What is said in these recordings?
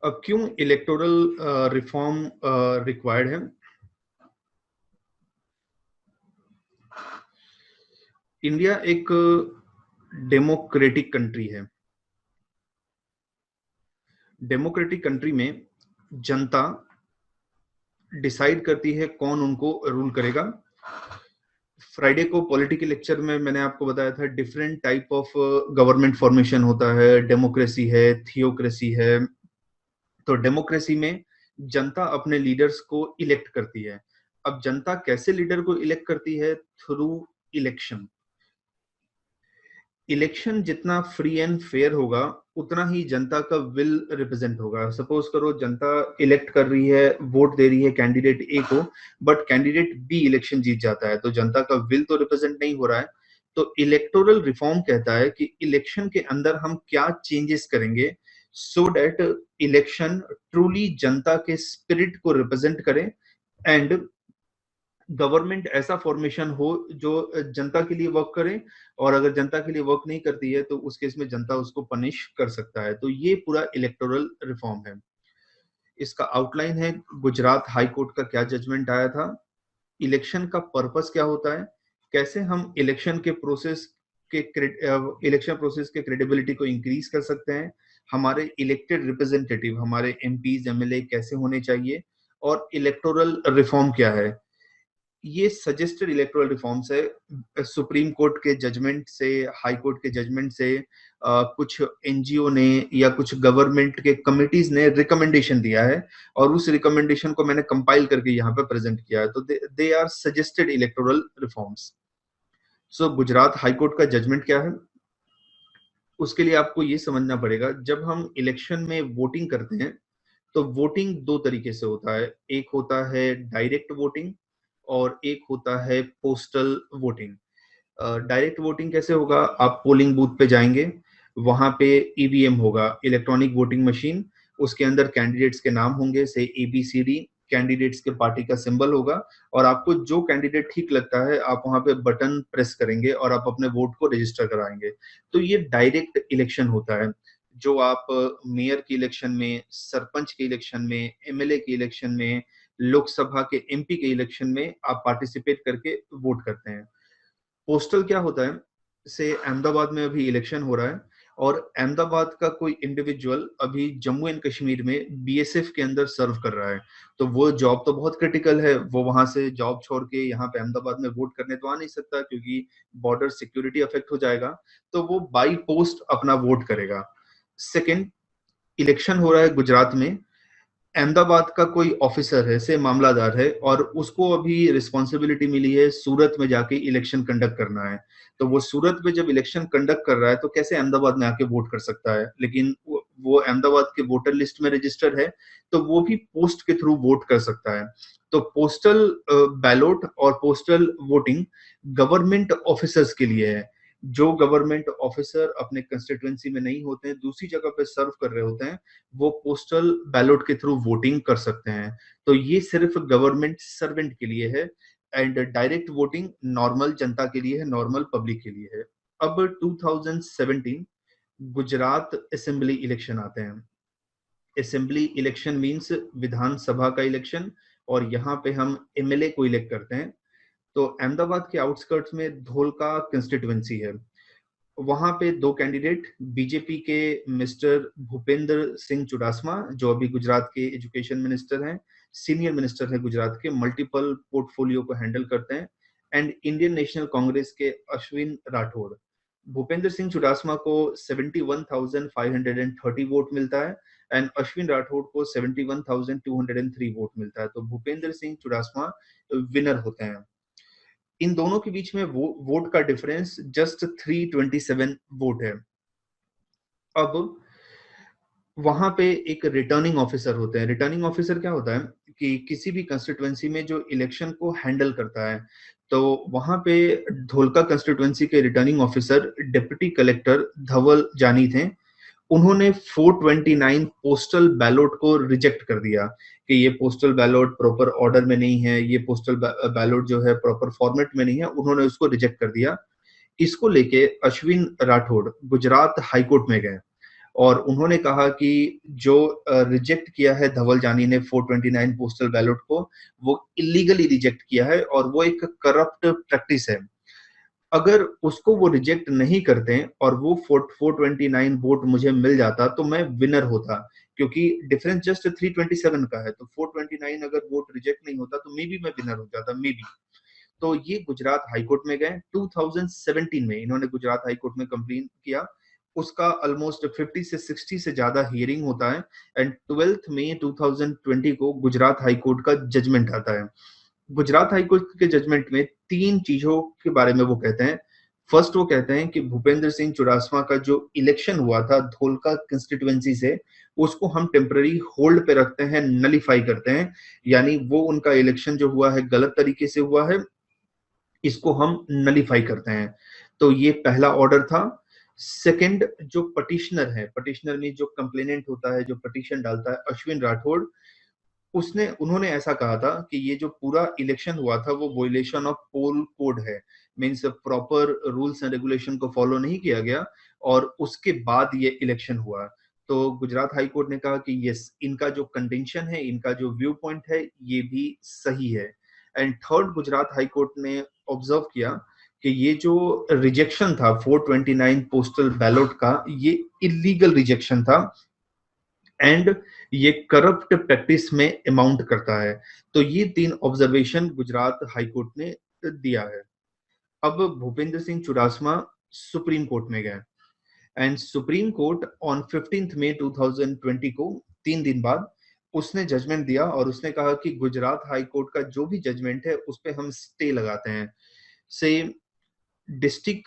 अब क्यों electoral reform required है? इंडिया एक डेमोक्रेटिक कंट्री है। डेमोक्रेटिक कंट्री में जनता डिसाइड करती है कौन उनको रूल करेगा। फ्राइडे को पॉलिटिकल लेक्चर में मैंने आपको बताया था different type of government formation होता है, डेमोक्रेसी है, थियोक्रेसी है। तो डेमोक्रेसी में जनता अपने लीडर्स को इलेक्ट करती है। अब जनता कैसे लीडर को इलेक्ट करती है? Through election. इलेक्शन जितना फ्री एंड फेयर होगा उतना ही जनता का विल रिप्रेजेंट होगा। सपोज करो जनता इलेक्ट कर रही है, वोट दे रही है कैंडिडेट ए को, बट कैंडिडेट बी इलेक्शन जीत जाता है, तो जनता का विल तो रिप्रेजेंट नहीं हो रहा है। तो इलेक्टोरल रिफॉर्म कहता है कि इलेक्शन के अंदर हम क्या चेंजेस करेंगे सो दैट इलेक्शन ट्रूली जनता के स्पिरिट को रिप्रेजेंट करे एंड गवर्नमेंट ऐसा फॉर्मेशन हो जो जनता के लिए वर्क करे, और अगर जनता के लिए वर्क नहीं करती है तो उस केस में जनता उसको पनिश कर सकता है। तो ये पूरा इलेक्टोरल रिफॉर्म है। इसका आउटलाइन है गुजरात हाई कोर्ट का क्या जजमेंट आया था, इलेक्शन का पर्पस क्या होता है, कैसे हम इलेक्शन प्रोसेस के क्रेडिबिलिटी को इंक्रीज कर सकते हैं, हमारे इलेक्टेड रिप्रेजेंटेटिव, हमारे एमपीज एमएलए कैसे होने चाहिए, और इलेक्टोरल रिफॉर्म क्या है। ये सजेस्टेड इलेक्टोरल रिफॉर्म्स है। सुप्रीम कोर्ट के जजमेंट से, हाई कोर्ट के जजमेंट से, कुछ एनजीओ ने या कुछ गवर्नमेंट के कमिटीज ने रिकमेंडेशन दिया है, और उस रिकमेंडेशन को मैंने कंपाइल करके यहाँ पे प्रेजेंट किया है। तो they are suggested electoral reforms. So Gujarat high court का जजमेंट क्या है, उसके लिए आपको ये समझना पड़ेगा। जब हम इलेक्शन में वोटिंग करते हैं तो वोटिंग दो तरीके से होता है, एक होता है डायरेक्ट वोटिंग और एक होता है पोस्टल वोटिंग। डायरेक्ट वोटिंग कैसे होगा? आप पोलिंग बूथ पे जाएंगे, वहां पे ईवीएम होगा, इलेक्ट्रॉनिक वोटिंग मशीन, उसके अंदर कैंडिडेट्स के नाम होंगे से ABCD, कैंडिडेट्स के पार्टी का सिंबल होगा, और आपको जो कैंडिडेट ठीक लगता है आप वहां पे बटन प्रेस करेंगे और आप अपने वोट को रजिस्टर कराएंगे। तो ये डायरेक्ट इलेक्शन होता है, जो आप मेयर के इलेक्शन में, सरपंच के इलेक्शन में, एमएलए के इलेक्शन में, लोकसभा के MP के इलेक्शन में आप पार्टिसिपेट करके वोट करते हैं। पोस्टल क्या होता है? से अहमदाबाद में अभी इलेक्शन हो रहा है, और अहमदाबाद का कोई इंडिविजुअल अभी जम्मू एंड कश्मीर में BSF के अंदर सर्व कर रहा है, तो वो जॉब तो बहुत क्रिटिकल है, वो वहां से जॉब छोड़ के यहाँ पे अहमदाबाद में वोट करने तो आ नहीं सकता क्योंकि बॉर्डर सिक्योरिटी अफेक्ट हो जाएगा, तो वो बाई पोस्ट अपना वोट करेगा। सेकेंड, इलेक्शन हो रहा है गुजरात में, अहमदाबाद का कोई ऑफिसर है से मामलादार है, और उसको अभी रिस्पॉन्सिबिलिटी मिली है सूरत में जाके इलेक्शन कंडक्ट करना है। तो वो सूरत में जब इलेक्शन कंडक्ट कर रहा है तो कैसे अहमदाबाद में आके वोट कर सकता है? लेकिन वो अहमदाबाद के वोटर लिस्ट में रजिस्टर्ड है, तो वो भी पोस्ट के थ्रू वोट कर सकता है। तो पोस्टल बैलोट और पोस्टल वोटिंग गवर्नमेंट ऑफिसर्स के लिए है। जो गवर्नमेंट ऑफिसर अपने कंस्टिट्यूएंसी में नहीं होते हैं, दूसरी जगह पे सर्व कर रहे होते हैं, वो पोस्टल बैलेट के थ्रू वोटिंग कर सकते हैं। तो ये सिर्फ गवर्नमेंट सर्वेंट के लिए है, एंड डायरेक्ट वोटिंग नॉर्मल जनता के लिए है, नॉर्मल पब्लिक के लिए है। अब 2017 गुजरात असेंबली इलेक्शन आते हैं। असेंबली इलेक्शन मींस विधानसभा का इलेक्शन, और यहाँ पे हम MLA को इलेक्ट करते हैं। तो अहमदाबाद के आउटस्कर्ट्स में धोलका कंस्टिट्यूएंसी है, वहां पे दो कैंडिडेट, बीजेपी के मिस्टर भूपेंद्र सिंह चुडासमा जो अभी गुजरात के एजुकेशन मिनिस्टर हैं, सीनियर मिनिस्टर हैं गुजरात के, मल्टीपल पोर्टफोलियो को हैंडल करते हैं, एंड इंडियन नेशनल कांग्रेस के अश्विन राठौड़। भूपेंद्र सिंह चुडासमा को 71,530 वोट मिलता है, एंड अश्विन राठौड़ को 71,203 वोट मिलता है। तो भूपेंद्र सिंह चुडासमा विनर होते हैं। इन दोनों के बीच में वोट का डिफरेंस जस्ट 327 वोट है। अब वहां पे एक रिटर्निंग ऑफिसर होते हैं। रिटर्निंग ऑफिसर क्या होता है कि किसी भी कंस्टिट्यूएंसी में जो इलेक्शन को हैंडल करता है, तो वहां पे धोलका कंस्टिट्यूएंसी के रिटर्निंग ऑफिसर डिप्टी कलेक्टर धवल जानी थे। उन्होंने 429 पोस्टल बैलोट को रिजेक्ट कर दिया कि ये पोस्टल बैलोट प्रॉपर ऑर्डर में नहीं है, ये पोस्टल बैलोट जो है प्रॉपर फॉर्मेट में नहीं है, उन्होंने उसको रिजेक्ट कर दिया। इसको लेके अश्विन राठौड़ गुजरात हाईकोर्ट में गए, और उन्होंने कहा कि जो रिजेक्ट किया है धवल जानी ने 429 पोस्टल बैलेट को, वो इलीगली रिजेक्ट किया है और वो एक करप्ट प्रैक्टिस है। अगर उसको वो रिजेक्ट नहीं करते और वो 429 वोट मुझे मिल जाता तो मैं विनर होता, क्योंकि डिफरेंस जस्ट 327 का है। तो 429 अगर वोट रिजेक्ट नहीं होता तो मे बी मैं विनर हो जाता, मे बी। तो ये गुजरात हाईकोर्ट में गए 2017 में, इन्होंने गुजरात हाईकोर्ट में कंप्लेन किया। उसका ऑलमोस्ट 50 से 60 से ज्यादा हियरिंग होता है एंड 12 मई 2020 को गुजरात हाईकोर्ट का जजमेंट आता है। गुजरात हाईकोर्ट के जजमेंट में 3 चीजों के बारे में वो कहते हैं। फर्स्ट वो कहते हैं कि भूपेंद्र सिंह चुडासमा का जो इलेक्शन हुआ था धोलका कंस्टिट्यूएंसी से, उसको हम टेम्पररी होल्ड पे रखते हैं, नलीफाई करते हैं। यानी वो उनका इलेक्शन जो हुआ है गलत तरीके से हुआ है, इसको हम नलीफाई करते हैं। तो ये पहला ऑर्डर था। सेकंड, जो पटिशनर है, पटिशनर में जो कंप्लेनेंट होता है, जो पटिशन डालता है, अश्विन राठौड़, उसने उन्होंने ऐसा कहा था कि ये जो पूरा इलेक्शन हुआ था वो वोलेशन ऑफ पोल कोड है, means proper rules and regulation को फॉलो नहीं किया गया और उसके बाद ये इलेक्शन हुआ। तो गुजरात हाई कोर्ट ने कहा कि यस, इनका जो कंटेंशन है, इनका जो व्यू पॉइंट है, ये भी सही है। And third, Gujarat high court ने ऑब्जर्व किया कि ये जो रिजेक्शन था 429 पोस्टल बैलेट का, ये इलीगल रिजेक्शन था एंड ये करप्ट प्रैक्टिस में अमाउंट करता है। तो ये 3 ऑब्जर्वेशन गुजरात हाईकोर्ट ने दिया है। अब भूपेंद्र सिंह चुडासमा सुप्रीम कोर्ट में गए एंड सुप्रीम कोर्ट ऑन 15 मई 2020 को, 3 दिन बाद, उसने जजमेंट दिया और उसने कहा कि गुजरात हाई कोर्ट का जो भी जजमेंट है उस पे हम स्टे लगाते हैं। से डिस्ट्रिक्ट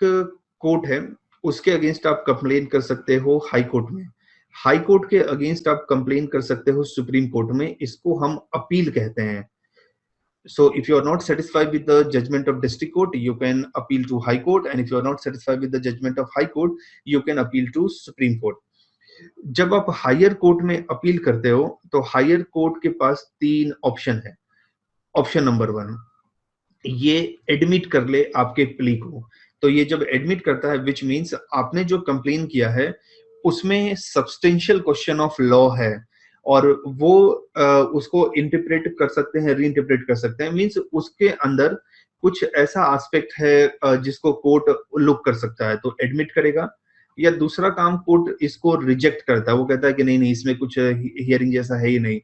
कोर्ट है, उसके अगेंस्ट आप कंप्लेन कर सकते हो हाई कोर्ट में, हाई कोर्ट के अगेंस्ट आप कंप्लेन कर सकते हो सुप्रीम कोर्ट में। इसको हम अपील कहते हैं। So if you are not satisfied with the judgment of district court, you can appeal to high court, and if you are not satisfied with the judgment of high court, you can appeal to supreme court. जब आप higher court में appeal करते हो तो higher court के पास 3 option है। Option number 1, ये admit कर ले आपके प्ली को। तो ये जब एडमिट करता है, विच मीन्स आपने जो कंप्लेन किया है उसमें सब्सटेंशियल क्वेश्चन ऑफ लॉ है और वो उसको इंटरप्रेट कर सकते हैं, री इंटरप्रेट कर सकते हैं, मीन्स उसके अंदर कुछ ऐसा एस्पेक्ट है जिसको कोर्ट लुक कर सकता है, तो एडमिट करेगा। या दूसरा काम, कोर्ट इसको रिजेक्ट करता है, वो कहता है कि नहीं नहीं, इसमें कुछ हियरिंग जैसा है ही नहीं,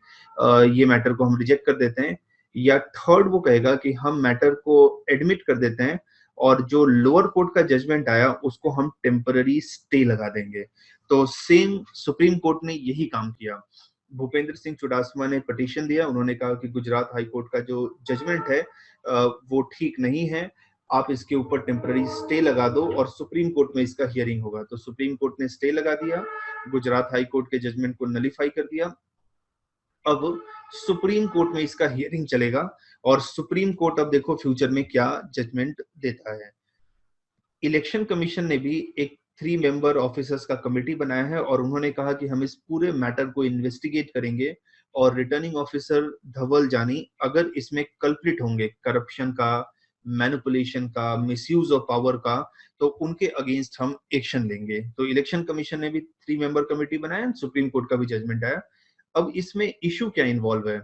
ये मैटर को हम रिजेक्ट कर देते हैं। या थर्ड, वो कहेगा कि हम मैटर को एडमिट कर देते हैं और जो लोअर कोर्ट का जजमेंट आया उसको हम टेम्पररी स्टे लगा देंगे। तो सेम सुप्रीम कोर्ट ने यही काम किया। भूपेंद्र सिंह चुडासमा ने पिटीशन दिया, उन्होंने कहा कि गुजरात हाई कोर्ट का जो जजमेंट है वो ठीक नहीं है, आप इसके ऊपर टेम्पररी स्टे लगा दो और सुप्रीम कोर्ट में इसका हियरिंग होगा। तो सुप्रीम कोर्ट ने स्टे लगा दिया, गुजरात हाई कोर्ट के जजमेंट को नलीफाई कर दिया। अब सुप्रीम कोर्ट में इसका हियरिंग चलेगा और सुप्रीम कोर्ट अब देखो फ्यूचर में क्या जजमेंट देता है। इलेक्शन कमीशन ने भी एक 3 मेंबर ऑफिसर्स का कमेटी बनाया है और उन्होंने कहा कि हम इस पूरे मैटर को इन्वेस्टिगेट करेंगे और रिटर्निंग ऑफिसर धवल जानी अगर इसमें कल्प्रिट होंगे करप्शन का, मैनिपुलेशन का, मिसयूज ऑफ पावर का, तो उनके अगेंस्ट हम एक्शन लेंगे। तो इलेक्शन कमीशन ने भी 3 मेंबर कमेटी बनाया, सुप्रीम कोर्ट का भी जजमेंट आया। अब इसमें इशू क्या इन्वॉल्व है?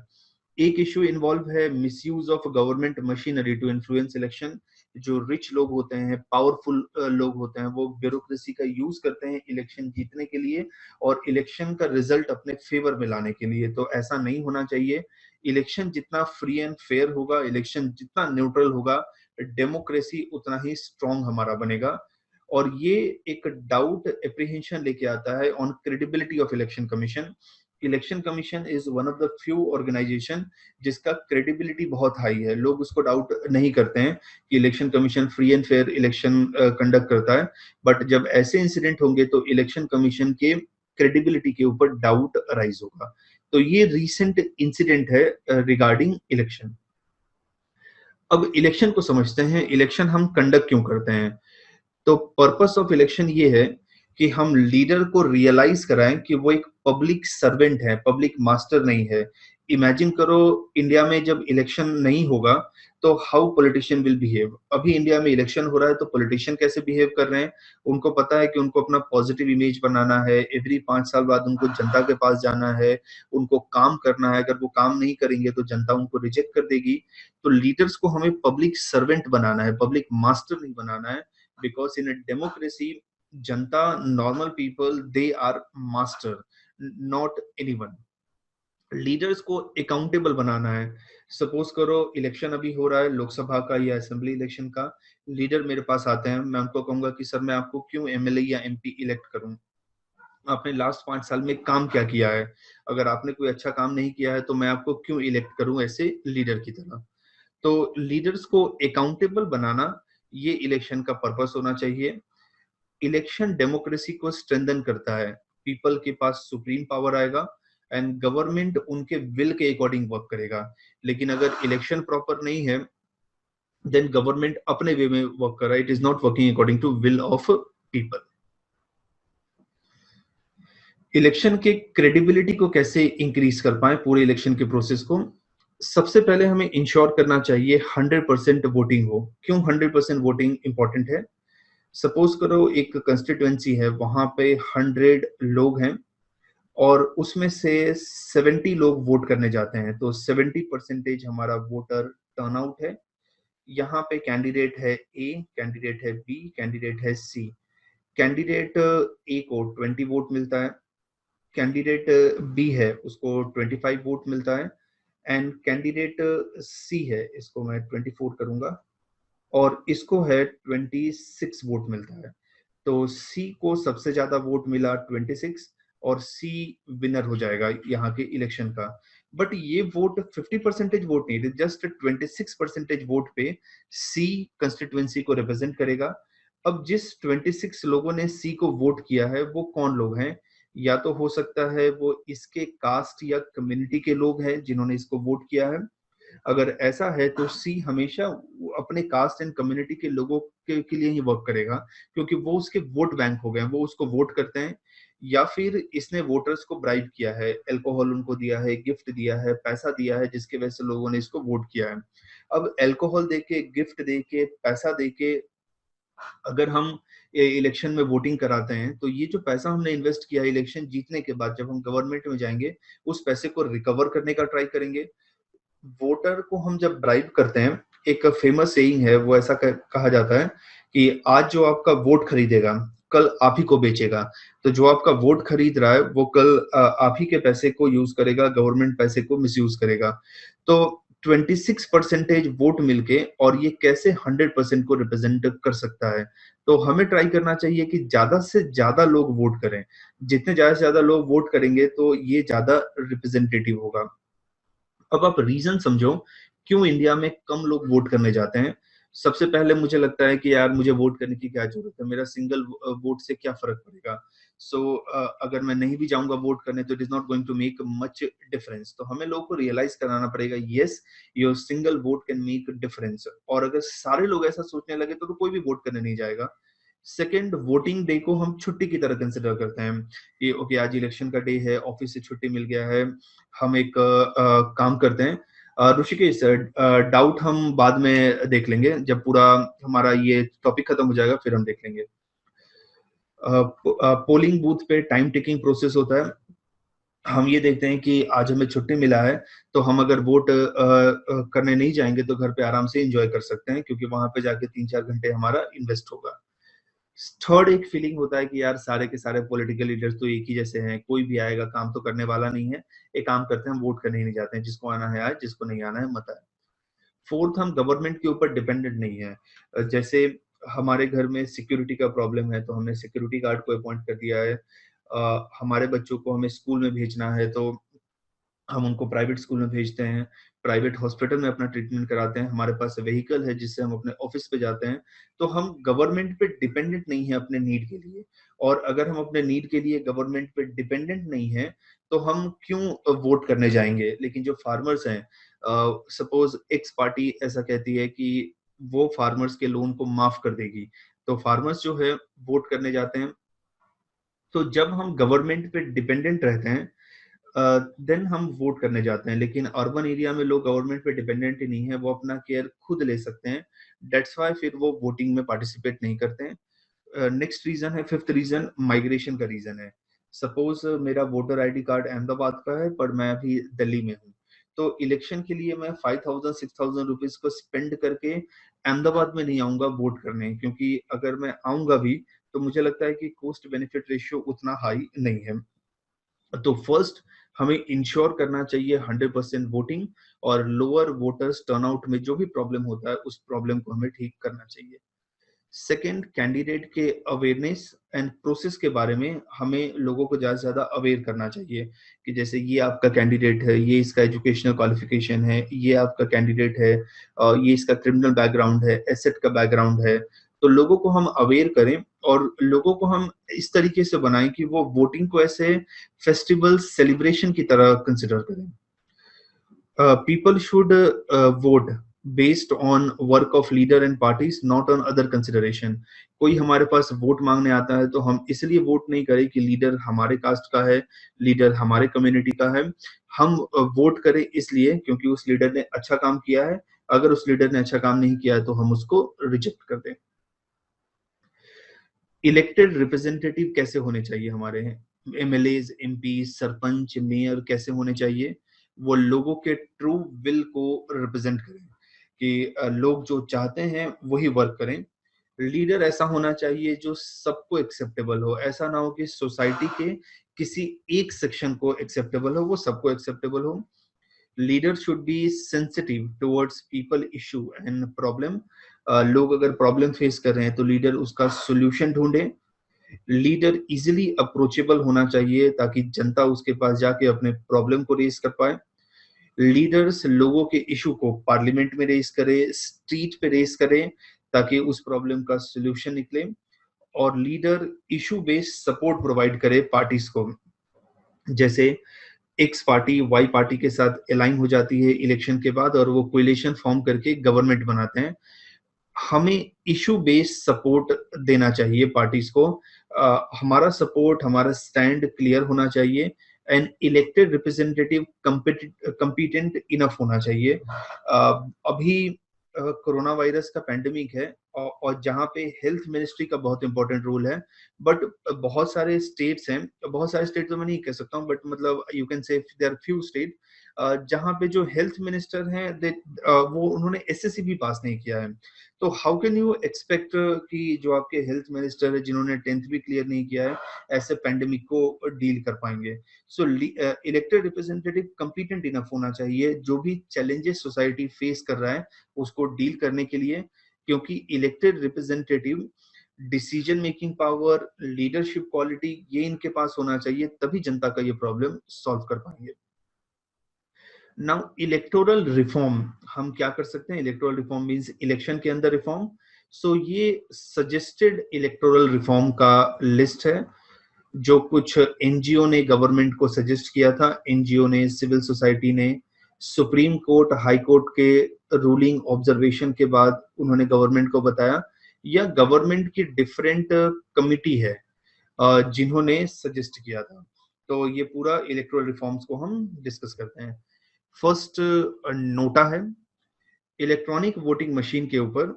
एक इशू इन्वॉल्व है misuse of government machinery to influence election. जो रिच लोग होते हैं, पावरफुल लोग होते हैं, वो ब्यूरोक्रेसी का यूज करते हैं इलेक्शन जीतने के लिए और इलेक्शन का रिजल्ट अपने फेवर में लाने के लिए। तो ऐसा नहीं होना चाहिए। इलेक्शन जितना फ्री एंड फेयर होगा, इलेक्शन जितना न्यूट्रल होगा, डेमोक्रेसी उतना ही स्ट्रांग हमारा बनेगा। और ये एक डाउट एप्रीहेंशन लेके आता है on credibility of election commission. Election commission is one of the few organisation जिसका क्रेडिबिलिटी बहुत हाई है। लोग उसको डाउट नहीं करते हैं कि election commission free and fair election conduct करता है, बट जब ऐसे इंसिडेंट होंगे तो इलेक्शन कमीशन के क्रेडिबिलिटी के ऊपर डाउट राइज होगा। तो ये रीसेंट इंसिडेंट है रिगार्डिंग इलेक्शन। अब इलेक्शन को समझते हैं, इलेक्शन हम कंडक्ट क्यों करते हैं? तो पर्पस ऑफ इलेक्शन ये है कि हम लीडर को रियलाइज कराएं कि वो एक पब्लिक सर्वेंट है, पब्लिक मास्टर नहीं है। इमेजिन करो, इंडिया में जब इलेक्शन नहीं होगा तो हाउ पॉलिटिशियन विल बिहेव। अभी इंडिया में इलेक्शन हो रहा है तो पॉलिटिशियन कैसे बिहेव कर रहे हैं? उनको पता है कि उनको अपना पॉजिटिव इमेज बनाना है, एवरी 5 साल बाद उनको जनता के पास जाना है, उनको काम करना है। अगर वो काम नहीं करेंगे तो जनता उनको रिजेक्ट कर देगी। तो लीडर्स को हमें पब्लिक सर्वेंट बनाना है, पब्लिक मास्टर नहीं बनाना है। बिकॉज इन अ डेमोक्रेसी, जनता, normal people, they are master, not anyone. Leaders को अकाउंटेबल बनाना है। सपोज करो इलेक्शन अभी हो रहा है, लोकसभा का या असेंबली इलेक्शन का। लीडर मेरे पास आते हैं, मैं उनको कहूंगा कि सर मैं आपको क्यों एमएलए या एमपी इलेक्ट करूं? आपने लास्ट 5 साल में काम क्या किया है? अगर आपने कोई अच्छा काम नहीं किया है तो मैं आपको क्यों इलेक्ट करूं ऐसे लीडर की तरह? तो लीडर्स को अकाउंटेबल बनाना, ये इलेक्शन का पर्पस होना चाहिए। इलेक्शन डेमोक्रेसी को स्ट्रेंथन करता है। पीपल के पास सुप्रीम पावर आएगा एंड गवर्नमेंट उनके विल के अकॉर्डिंग वर्क करेगा। लेकिन अगर इलेक्शन प्रॉपर नहीं है, देन गवर्नमेंट अपने वे में वर्क कर रहा है, it is not working according to will of people. Election के क्रेडिबिलिटी को कैसे इंक्रीज कर पाए पूरे इलेक्शन के प्रोसेस को? सबसे पहले हमें इंश्योर करना चाहिए 100% वोटिंग हो। क्यों 100% वोटिंग इंपॉर्टेंट है? सपोज करो एक कंस्टिट्युएंसी है, वहां पे 100 लोग हैं और उसमें से 70 लोग वोट करने जाते हैं, तो 70% हमारा वोटर टर्नआउट है। यहाँ पे कैंडिडेट है ए, कैंडिडेट है बी, कैंडिडेट है सी। कैंडिडेट ए को 20 वोट मिलता है, कैंडिडेट बी है उसको 25 वोट मिलता है, एंड कैंडिडेट सी है, इसको मैं 24 करूंगा, और इसको है 26 वोट मिलता है। तो सी को सबसे ज्यादा वोट मिला 26, और सी विनर हो जाएगा यहाँ के इलेक्शन का। बट ये वोट 50% वोट नहीं, जस्ट 26% वोट पे सी कंस्टिट्युएंसी को रिप्रेजेंट करेगा। अब जिस 26 लोगों ने सी को वोट किया है वो कौन लोग हैं? या तो हो सकता है वो इसके कास्ट या कम्युनिटी के लोग हैं जिन्होंने इसको वोट किया है। अगर ऐसा है तो सी हमेशा अपने कास्ट एंड कम्युनिटी के लोगों के लिए ही वर्क करेगा, क्योंकि वो उसके वोट बैंक हो गए हैं, वो उसको वोट करते हैं। या फिर इसने वोटर्स को ब्राइब किया है, अल्कोहल उनको दिया है, गिफ्ट दिया है, पैसा दिया है, जिसके वजह से लोगों ने इसको वोट किया है। अब अल्कोहल देके, गिफ्ट देके, पैसा देके अगर हम इलेक्शन में वोटिंग कराते हैं, तो ये जो पैसा हमने इन्वेस्ट किया है इलेक्शन जीतने के बाद, जब हम गवर्नमेंट में जाएंगे उस पैसे को रिकवर करने का ट्राई करेंगे। वोटर को हम जब ब्राइब करते हैं, एक फेमस सेइंग है, वो ऐसा कहा जाता है कि आज जो आपका वोट खरीदेगा कल आप ही को बेचेगा। तो जो आपका वोट खरीद रहा है वो कल आप ही के पैसे को यूज करेगा, गवर्नमेंट पैसे को मिसयूज करेगा। तो 26% वोट मिलके और ये कैसे 100% को रिप्रेजेंट कर सकता है? तो हमें ट्राई करना चाहिए कि ज्यादा से ज्यादा लोग वोट करें। जितने ज्यादा से ज्यादा लोग वोट करेंगे तो ये ज्यादा रिप्रेजेंटेटिव होगा। अब आप रीजन समझो क्यों इंडिया में कम लोग वोट करने जाते हैं। सबसे पहले मुझे लगता है कि यार मुझे वोट करने की क्या जरूरत है, मेरा सिंगल वोट से क्या फर्क पड़ेगा। सो अगर मैं नहीं भी जाऊंगा वोट करने तो it is not going to make much difference. तो हमें लोगों को रियलाइज कराना पड़ेगा, yes your single vote can make difference. और अगर सारे लोग ऐसा सोचने लगे तो कोई भी वोट करने नहीं जाएगा। सेकेंड, वोटिंग डे को हम छुट्टी की तरह कंसिडर करते हैं कि ओके आज इलेक्शन का डे है, ऑफिस से छुट्टी मिल गया है, हम एक काम करते हैं। ऋषिकेश, डाउट हम बाद में देख लेंगे, जब पूरा हमारा ये टॉपिक खत्म हो जाएगा फिर हम देख लेंगे। पोलिंग बूथ पे टाइम टेकिंग प्रोसेस होता है। हम ये देखते हैं कि आज हमें छुट्टी मिला है, तो हम अगर वोट करने नहीं जाएंगे तो घर पे आराम से एंजॉय कर सकते हैं, क्योंकि वहां पे जाके 3-4 घंटे हमारा इन्वेस्ट होगा। थर्ड, एक फीलिंग होता है कि यार सारे के सारे पॉलिटिकल लीडर्स तो एक ही जैसे हैं, कोई भी आएगा काम तो करने वाला नहीं है, एक काम करते हैं हम वोट करने ही नहीं जाते हैं, जिसको आना है आए, जिसको नहीं आना है मत आए। फोर्थ, हम गवर्नमेंट के ऊपर डिपेंडेंट नहीं है। जैसे हमारे घर में सिक्योरिटी का प्रॉब्लम है तो हमने सिक्योरिटी गार्ड को अपॉइंट कर दिया है। हमारे बच्चों को हमें स्कूल में भेजना है तो हम उनको प्राइवेट स्कूल में भेजते हैं, प्राइवेट हॉस्पिटल में अपना ट्रीटमेंट कराते हैं, हमारे पास व्हीकल है जिससे हम अपने ऑफिस पे जाते हैं। तो हम गवर्नमेंट पे डिपेंडेंट नहीं है अपने नीड के लिए। और अगर हम अपने नीड के लिए गवर्नमेंट पे डिपेंडेंट नहीं है तो हम क्यों वोट करने जाएंगे? लेकिन जो फार्मर्स हैं, सपोज एक्स पार्टी ऐसा कहती है कि वो फार्मर्स के लोन को माफ कर देगी, तो फार्मर्स जो है वोट करने जाते हैं, तो जब हम गवर्नमेंट पे डिपेंडेंट रहते हैं देन हम वोट करने जाते हैं, लेकिन अर्बन एरिया में लोग गवर्नमेंट पे डिपेंडेंट ही नहीं है, वो अपना केयर खुद ले सकते हैं। दैट्स व्हाई फिर वो वोटिंग में पार्टिसिपेट नहीं करते हैं। नेक्स्ट रीजन है, फिफ्थ रीजन माइग्रेशन का रीजन है। सपोज मेरा वोटर आईडी कार्ड अहमदाबाद का है पर मैं अभी दिल्ली में हूँ, तो इलेक्शन के लिए मैं 5,000 6,000 रुपीज को स्पेंड करके अहमदाबाद में नहीं आऊंगा वोट करने, क्योंकि अगर मैं आऊंगा भी तो मुझे लगता है कि कॉस्ट बेनिफिट रेशियो उतना हाई नहीं है। तो फर्स्ट हमें इंश्योर करना चाहिए 100% वोटिंग, और लोअर वोटर्स टर्नआउट में जो भी प्रॉब्लम होता है उस प्रॉब्लम को हमें ठीक करना चाहिए। सेकंड, कैंडिडेट के अवेयरनेस एंड प्रोसेस के बारे में हमें लोगों को ज्यादा से ज्यादा अवेयर करना चाहिए कि जैसे ये आपका कैंडिडेट है, ये इसका एजुकेशनल क्वालिफिकेशन है, ये आपका कैंडिडेट है, ये इसका क्रिमिनल बैकग्राउंड है, एसेट का बैकग्राउंड है। तो लोगों को हम अवेयर करें और लोगों को हम इस तरीके से बनाएं कि वो वोटिंग को ऐसे फेस्टिवल सेलिब्रेशन की तरह कंसिडर करें। People should vote based on work of leader and parties, not on other consideration. कोई हमारे पास वोट मांगने आता है तो हम इसलिए वोट नहीं करें कि लीडर हमारे कास्ट का है, लीडर हमारे कम्युनिटी का है। हम वोट करें इसलिए क्योंकि उस लीडर ने अच्छा काम किया है। अगर उस लीडर ने अच्छा काम नहीं किया है तो हम उसको रिजेक्ट कर दें। इलेक्टेड रिप्रेजेंटेटिव कैसे होने चाहिए हमारे हैं, एमएलएज, एमपी, सरपंच, मेयर कैसे होने चाहिए? वो लोगों के ट्रू विल को रिप्रेजेंट करें कि लोग जो चाहते हैं वही वर्क करें। लीडर ऐसा होना चाहिए जो सबको एक्सेप्टेबल हो, ऐसा ना हो कि सोसाइटी के किसी एक सेक्शन को एक्सेप्टेबल हो, वो सबको एक्सेप्टेबल हो। Leader should be sensitive towards people issue and problem. लोग अगर प्रॉब्लम फेस कर रहे हैं तो लीडर उसका सोल्यूशन ढूंढे। लीडर इजिली अप्रोचेबल होना चाहिए ताकि जनता उसके पास जाके अपने प्रॉब्लम को रेज कर पाए। लीडर्स लोगों के इशू को पार्लियामेंट में रेज करे, स्ट्रीट पे रेज करे ताकि उस प्रॉब्लम का सोल्यूशन निकले। और leader issue based support provide करे पार्टीज को। जैसे एक्स पार्टी वाई पार्टी के साथ अलाइन हो जाती है इलेक्शन के बाद और वो कोलिशन फॉर्म करके गवर्नमेंट बनाते हैं। हमें इशू बेस्ड सपोर्ट देना चाहिए पार्टीज को। हमारा सपोर्ट, हमारा स्टैंड क्लियर होना चाहिए and elected representative competent enough होना चाहिए। अभी कोरोना वायरस का पैंडेमिक है और जहाँ पे हेल्थ मिनिस्ट्री का बहुत इंपॉर्टेंट रोल है, बट बहुत सारे स्टेट्स हैं, बहुत सारे स्टेट तो मैं नहीं कह सकता हूँ, बट मतलब you can say there are few state जहाँ पे जो हेल्थ मिनिस्टर हैं वो उन्होंने एसएससी भी पास नहीं किया है। तो हाउ कैन यू एक्सपेक्ट कि जो आपके हेल्थ मिनिस्टर है जिन्होंने 10th भी क्लियर नहीं किया है ऐसे पैंडेमिक को डील कर पाएंगे? सो इलेक्टेड रिप्रेजेंटेटिव कम्पिटेंट इनफ होना चाहिए जो भी चैलेंजेस सोसाइटी फेस कर रहा है उसको डील करने के लिए, क्योंकि elected representative decision making power, leadership quality ये इनके पास होना चाहिए, तभी जनता का ये प्रॉब्लम सॉल्व कर पाएंगे। नाउ इलेक्टोरल रिफॉर्म हम क्या कर सकते हैं? इलेक्टोरल रिफॉर्म मींस इलेक्शन के अंदर रिफॉर्म। सो ये सजेस्टेड इलेक्टोरल रिफॉर्म का लिस्ट है जो कुछ एनजीओ ने गवर्नमेंट को सजेस्ट किया था। एनजीओ ने, सिविल सोसाइटी ने, सुप्रीम कोर्ट, हाई कोर्ट के रूलिंग ऑब्जर्वेशन के बाद उन्होंने गवर्नमेंट को बताया, या गवर्नमेंट की डिफरेंट कमिटी है जिन्होंने सजेस्ट किया था। तो ये पूरा इलेक्टोरल रिफॉर्म्स को हम डिस्कस करते हैं। फर्स्ट नोटा है। इलेक्ट्रॉनिक वोटिंग मशीन के ऊपर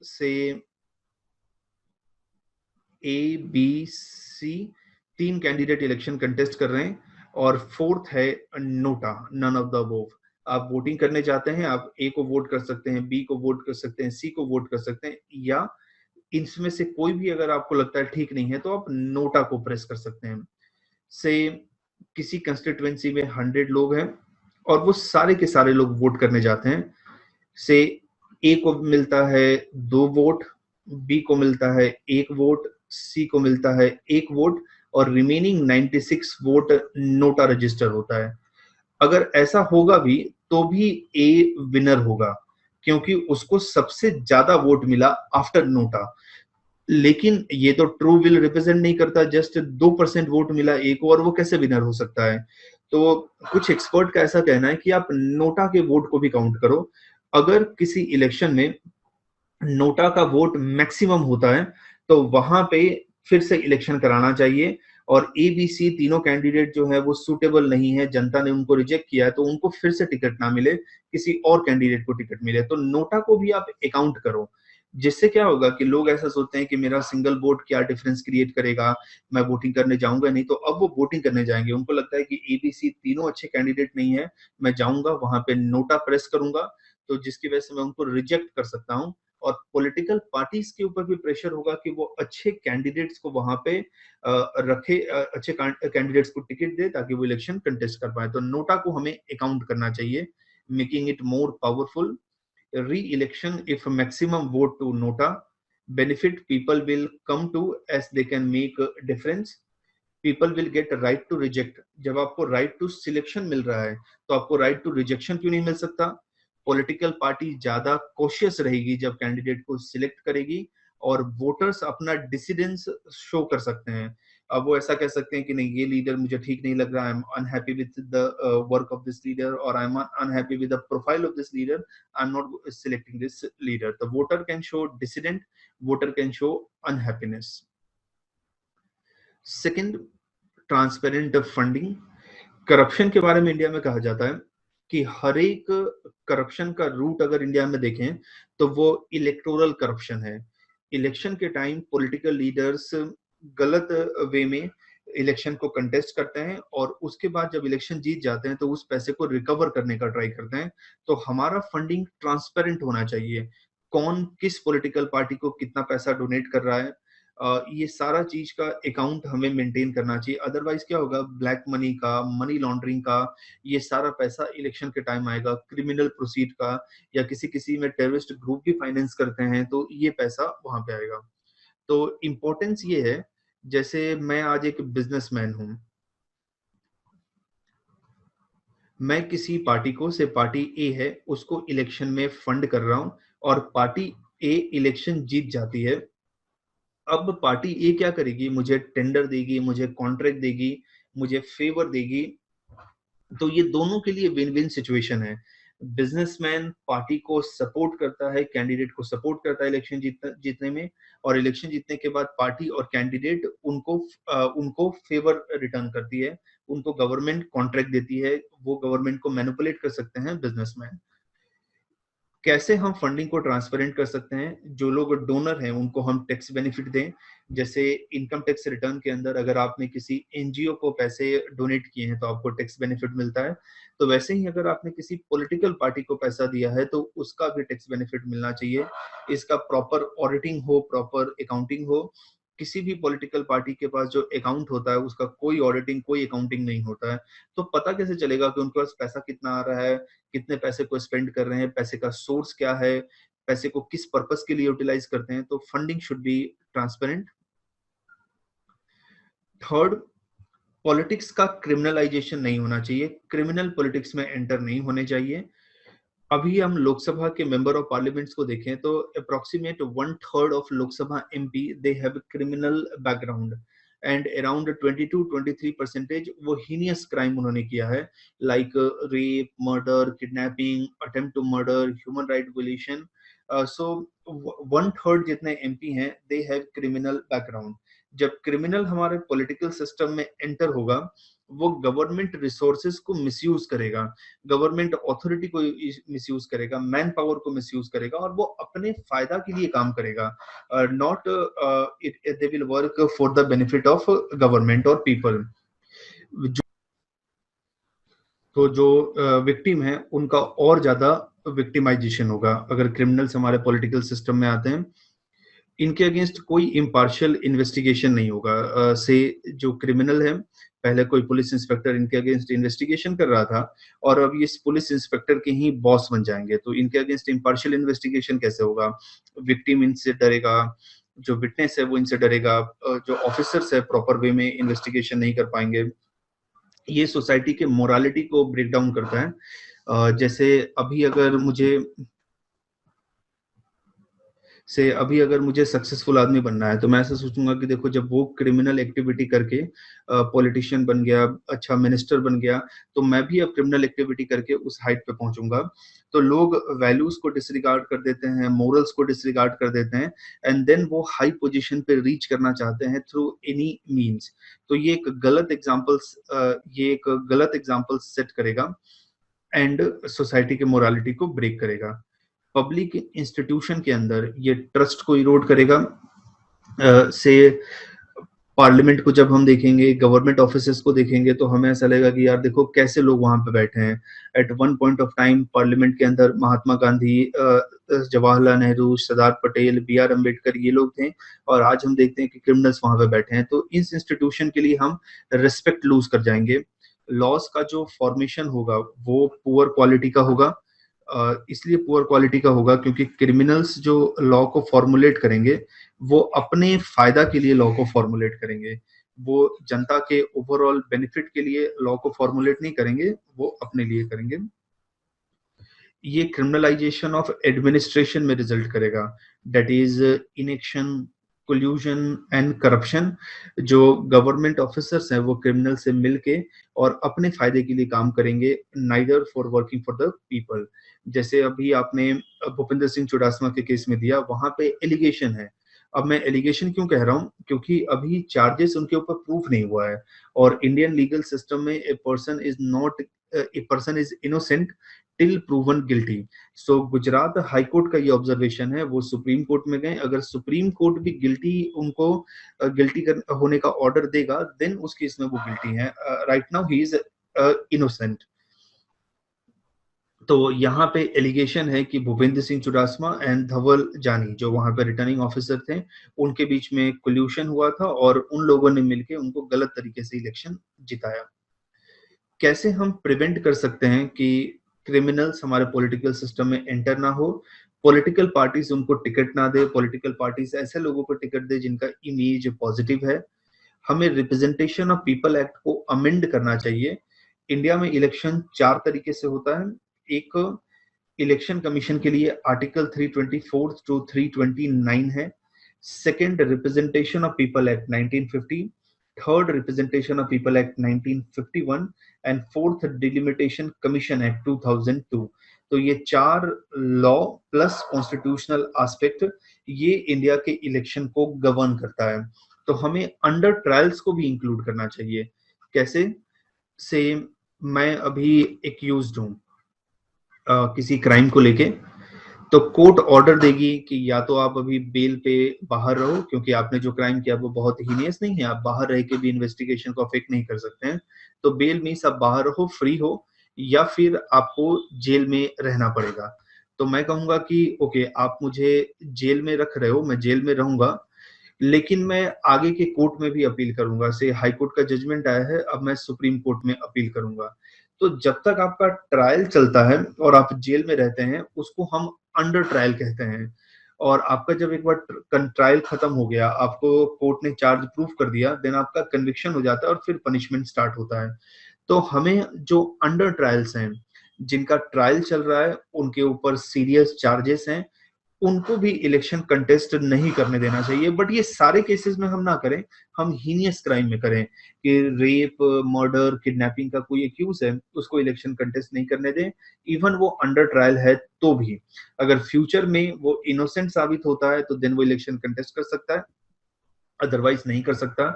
से A B C 3 candidate election contest कर रहे हैं, और फोर्थ है NOTA, none of the above. आप वोटिंग करने जाते हैं, आप ए को वोट कर सकते हैं, बी को वोट कर सकते हैं, सी को वोट कर सकते हैं, या इनमें से कोई भी अगर आपको लगता है ठीक नहीं है तो आप नोटा को प्रेस कर सकते हैं। से किसी कंस्टिट्यूएंसी में 100 लोग हैं और वो सारे के सारे लोग वोट करने जाते हैं। से ए को मिलता है 2 वोट, बी को मिलता है 1 वोट, सी को मिलता है 1 वोट, और रिमेनिंग 96 वोट नोटा रजिस्टर होता है। अगर ऐसा होगा भी तो भी ए विनर होगा क्योंकि उसको सबसे ज्यादा वोट मिला आफ्टर नोटा। लेकिन ये तो ट्रू विल रिप्रेजेंट नहीं करता, जस्ट 2% वोट मिला ए को, और वो कैसे विनर हो सकता है? तो कुछ एक्सपर्ट का ऐसा कहना है कि आप नोटा के वोट को भी काउंट करो। अगर किसी इलेक्शन में नोटा का वोट मैक्सिमम होता है तो वहां पे फिर से इलेक्शन कराना चाहिए और ए बी सी तीनों कैंडिडेट जो है वो सूटेबल नहीं है, जनता ने उनको रिजेक्ट किया है, तो उनको फिर से टिकट ना मिले, किसी और कैंडिडेट को टिकट मिले। तो नोटा को भी आप अकाउंट करो, जिससे क्या होगा कि लोग ऐसा सोचते हैं कि मेरा सिंगल वोट क्या डिफरेंस क्रिएट करेगा, मैं वोटिंग करने जाऊंगा नहीं, तो अब वो वोटिंग करने जाएंगे। उनको लगता है कि एबीसी तीनों अच्छे कैंडिडेट नहीं है, मैं जाऊंगा वहां पे नोटा प्रेस करूंगा, तो जिसकी वजह से मैं उनको रिजेक्ट कर सकता हूँ। और पॉलिटिकल पार्टीज के ऊपर भी प्रेशर होगा कि वो अच्छे कैंडिडेट्स को वहां पे रखे, अच्छे कैंडिडेट्स को टिकट दे, ताकि वो इलेक्शन कंटेस्ट कर पाए। तो नोटा को हमें अकाउंट करना चाहिए, making it more powerful. Re-election, if maximum vote to nota, benefit people will come to as they can make a difference. People will get a right to reject. जब आपको right to selection मिल रहा है, तो आपको right to rejection क्यों नहीं मिल सकता? Political party ज्यादा कॉशियस रहेगी जब कैंडिडेट को सिलेक्ट करेगी, और वोटर्स अपना डिसिडेंस शो कर सकते हैं। अब वो ऐसा कह सकते हैं कि नहीं, ये लीडर मुझे ठीक नहीं लग रहा, I am unhappy with the work of this leader, और I am unhappy with the profile of this leader, I am not selecting this leader. The voter can show dissident, voter can show unhappiness. Second, transparent funding. Corruption के बारे में India में कहा जाता है कि हर एक करप्शन का रूट अगर इंडिया में देखें तो वो इलेक्टोरल करप्शन है। इलेक्शन के टाइम पॉलिटिकल लीडर्स गलत वे में इलेक्शन को कंटेस्ट करते हैं, और उसके बाद जब इलेक्शन जीत जाते हैं तो उस पैसे को रिकवर करने का ट्राई करते हैं। तो हमारा फंडिंग ट्रांसपेरेंट होना चाहिए, कौन किस पॉलिटिकल पार्टी को कितना पैसा डोनेट कर रहा है, ये सारा चीज का अकाउंट हमें मेंटेन करना चाहिए। अदरवाइज क्या होगा, ब्लैक मनी का, मनी लॉन्ड्रिंग का, ये सारा पैसा इलेक्शन के टाइम आएगा, क्रिमिनल प्रोसीड का, या किसी किसी में टेररिस्ट ग्रुप भी फाइनेंस करते हैं, तो ये पैसा वहां पे आएगा। तो इम्पोर्टेंस ये है, जैसे मैं आज एक बिजनेसमैन हूं, मैं किसी पार्टी को, से पार्टी ए है उसको इलेक्शन में फंड कर रहा हूं, और पार्टी ए इलेक्शन जीत जाती है। अब पार्टी ए क्या करेगी, मुझे टेंडर देगी, मुझे कॉन्ट्रैक्ट देगी, मुझे फेवर देगी, तो ये दोनों के लिए विन विन सिचुएशन है। बिजनेसमैन पार्टी को सपोर्ट करता है, कैंडिडेट को सपोर्ट करता है इलेक्शन जीतने में, और इलेक्शन जीतने के बाद पार्टी और कैंडिडेट उनको फेवर रिटर्न करती है, उनको गवर्नमेंट कॉन्ट्रैक्ट देती है, वो गवर्नमेंट को मैनिपुलेट कर सकते हैं बिजनेसमैन। कैसे हम फंडिंग को ट्रांसपेरेंट कर सकते हैं, जो लोग डोनर हैं उनको हम टैक्स बेनिफिट दें। जैसे इनकम टैक्स रिटर्न के अंदर अगर आपने किसी एनजीओ को पैसे डोनेट किए हैं तो आपको टैक्स बेनिफिट मिलता है, तो वैसे ही अगर आपने किसी पॉलिटिकल पार्टी को पैसा दिया है तो उसका भी टैक्स बेनिफिट मिलना चाहिए। इसका प्रॉपर ऑडिटिंग हो, प्रॉपर अकाउंटिंग हो। किसी भी पॉलिटिकल पार्टी के पास जो अकाउंट होता है उसका कोई ऑडिटिंग, कोई अकाउंटिंग नहीं होता है, तो पता कैसे चलेगा कि उनके पास पैसा कितना आ रहा है, कितने पैसे को स्पेंड कर रहे हैं, पैसे का सोर्स क्या है, पैसे को किस पर्पस के लिए यूटिलाइज करते हैं। तो funding should be transparent. Third, politics का क्रिमिनलाइजेशन नहीं होना चाहिए, क्रिमिनल पॉलिटिक्स में एंटर नहीं होने चाहिए। अभी हम लोकसभा के मेंबर ऑफ पार्लियामेंट्स को देखें तो approximate 1/3 of Lok Sabha MP they have criminal background, and around 22-23% वो हीनियस क्राइम उन्होंने किया है, like rape, murder, kidnapping, attempt to murder, human right violation. So 1/3 जितने एमपी हैं दे हैव क्रिमिनल बैकग्राउंड। जब क्रिमिनल हमारे पॉलिटिकल सिस्टम में एंटर होगा, वो गवर्नमेंट रिसोर्सेज को मिसयूज करेगा, गवर्नमेंट अथॉरिटी को मिसयूज करेगा, मैन पावर को मिसयूज करेगा, और वो अपने फायदा के लिए काम करेगा, not they will work for the benefit of government और पीपल। तो जो विक्टिम है उनका और ज्यादा विक्टिमाइजेशन होगा अगर क्रिमिनल्स हमारे पॉलिटिकल सिस्टम में आते हैं। इनके अगेंस्ट कोई इम्पार्शियल इन्वेस्टिगेशन नहीं होगा। से जो क्रिमिनल है, पहले कोई पुलिस इंस्पेक्टर इनके अगेंस्ट इन्वेस्टिगेशन कर रहा था, और अब ये पुलिस इंस्पेक्टर के ही बॉस बन जाएंगे, तो इनके अगेंस्ट इम्पार्शियल इन्वेस्टिगेशन कैसे होगा? विक्टिम इनसे डरेगा, जो विटनेस है वो इनसे डरेगा, जो ऑफिसर्स है प्रॉपर वे में इन्वेस्टिगेशन नहीं कर पाएंगे। ये सोसाइटी के मोरालिटी को ब्रेक डाउन करता है। जैसे अभी अगर मुझे से अभी अगर मुझे सक्सेसफुल आदमी बनना है, तो मैं ऐसा सोचूँगा कि देखो जब वो क्रिमिनल एक्टिविटी करके पॉलिटिशियन बन गया, अच्छा मिनिस्टर बन गया, तो मैं भी अब क्रिमिनल एक्टिविटी करके उस हाइट पे पहुँचूँगा। तो लोग वैल्यूज़ को डिसरिगार्ड कर देते हैं, मोरल्स को डिसरिगार्ड कर देते हैं एंड देन वो हाई पोज़ीशन पे रीच करना चाहते हैं थ्रू एनी मीन्स। तो ये एक गलत एग्ज़ाम्पल सेट करेगा एंड सोसाइटी के मोरालिटी को ब्रेक करेगा। पब्लिक इंस्टीट्यूशन के अंदर ये ट्रस्ट को इरोड करेगा। से पार्लियामेंट को जब हम देखेंगे, गवर्नमेंट ऑफिसेस को देखेंगे, तो हमें ऐसा लगेगा कि यार देखो कैसे लोग वहां पे बैठे हैं। At one point of time parliament के अंदर महात्मा गांधी, जवाहरलाल नेहरू, सरदार पटेल, बी आर अम्बेडकर, ये लोग थे, और आज हम देखते हैं कि क्रिमिनल्स वहां पे बैठे हैं। तो इस इंस्टीट्यूशन के लिए हम रिस्पेक्ट लूज कर जाएंगे। लॉस का जो फॉर्मेशन होगा वो पुअर क्वालिटी का होगा। इसलिए पुअर क्वालिटी का होगा क्योंकि क्रिमिनल्स जो लॉ को फॉर्मुलेट करेंगे, वो अपने फायदा के लिए लॉ को फॉर्मुलेट करेंगे। वो जनता के ओवरऑल बेनिफिट के लिए लॉ को फॉर्मुलेट नहीं करेंगे, वो अपने लिए करेंगे। ये क्रिमिनलाइजेशन ऑफ एडमिनिस्ट्रेशन में रिजल्ट करेगा, that is inaction, collision and corruption. जो गवर्नमेंट ऑफिसर्स हैं वो क्रिमिनल से मिलके और अपने फायदे के लिए काम करेंगे, neither for working for the people. जैसे अभी आपने भूपेंद्र सिंह चुडासमा के केस में दिया, वहां पे एलिगेशन है। अब मैं एलिगेशन क्यों कह रहा हूं, क्योंकि अभी चार्जेस उनके ऊपर प्रूफ नहीं हुआ है, और इंडियन लीगल सिस्टम में a person is innocent till proven guilty. So Gujarat high court का ये ऑब्जर्वेशन है, वो सुप्रीम कोर्ट में गए, अगर सुप्रीम कोर्ट भी उनको गिल्टी होने का ऑर्डर देगा, देन उस केस में वो गिल्टी है। Right now he is innocent. तो यहाँ पे एलिगेशन है कि भूपेंद्र सिंह चुडासमा एंड धवल जानी, जो वहां पे रिटर्निंग ऑफिसर थे, उनके बीच में कोल्यूशन हुआ था और उन लोगों ने मिलके उनको गलत तरीके से इलेक्शन जिताया। कैसे हम प्रिवेंट कर सकते हैं कि क्रिमिनल्स हमारे पॉलिटिकल सिस्टम में एंटर ना हो, पॉलिटिकल पार्टीज उनको टिकट ना दे, पॉलिटिकल पार्टीज ऐसे लोगों को टिकट दे जिनका इमेज पॉजिटिव है। हमें रिप्रेजेंटेशन ऑफ पीपल एक्ट को अमेंड करना चाहिए। इंडिया में इलेक्शन 4 तरीके से होता है। एक इलेक्शन कमीशन के लिए आर्टिकल 324 टू 329 है। Second, representation of people act 1950। Third, representation of people act 1951 and fourth, delimitation commission act 2002। तो ये 4 लॉ प्लस कॉन्स्टिट्यूशनल एस्पेक्ट, ये इंडिया के इलेक्शन को गवर्न करता है। तो हमें अंडर ट्रायल्स को भी इंक्लूड करना चाहिए। कैसे? से मैं अभी एक्यूज्ड हूं किसी क्राइम को लेके, तो कोर्ट ऑर्डर देगी कि या तो आप अभी बेल पे बाहर रहो, क्योंकि आपने जो क्राइम किया वो बहुत हीनियस नहीं है, आप बाहर रह के भी इन्वेस्टिगेशन को अफेक्ट नहीं कर सकते हैं। तो बेल मीन्स आप बाहर रहो, फ्री हो, या फिर आपको जेल में रहना पड़ेगा। तो मैं कहूंगा कि ओके, आप मुझे जेल में रख रहे हो, मैं जेल में रहूंगा, लेकिन मैं आगे के कोर्ट में भी अपील करूंगा। से हाई कोर्ट का जजमेंट आया है, अब मैं सुप्रीम कोर्ट में अपील करूंगा। तो जब तक आपका ट्रायल चलता है और आप जेल में रहते हैं, उसको हम अंडर ट्रायल कहते हैं। और आपका जब एक बार ट्रायल खत्म हो गया, आपको कोर्ट ने चार्ज प्रूफ कर दिया, देन आपका कन्विक्शन हो जाता है और फिर पनिशमेंट स्टार्ट होता है। तो हमें जो अंडर ट्रायल्स हैं, जिनका ट्रायल चल रहा है, उनके ऊपर सीरियस चार्जेस हैं, उनको भी इलेक्शन कंटेस्ट नहीं करने देना चाहिए। बट ये सारे केसेस में हम ना करें, हम हीनियस क्राइम में करें कि रेप, मर्डर, किडनैपिंग का कोई एक्यूज है, उसको इलेक्शन कंटेस्ट नहीं करने दें। इवन वो अंडर ट्रायल है तो भी, अगर फ्यूचर में वो इनोसेंट साबित होता है तो देन वो इलेक्शन कंटेस्ट कर सकता है, अदरवाइज नहीं कर सकता।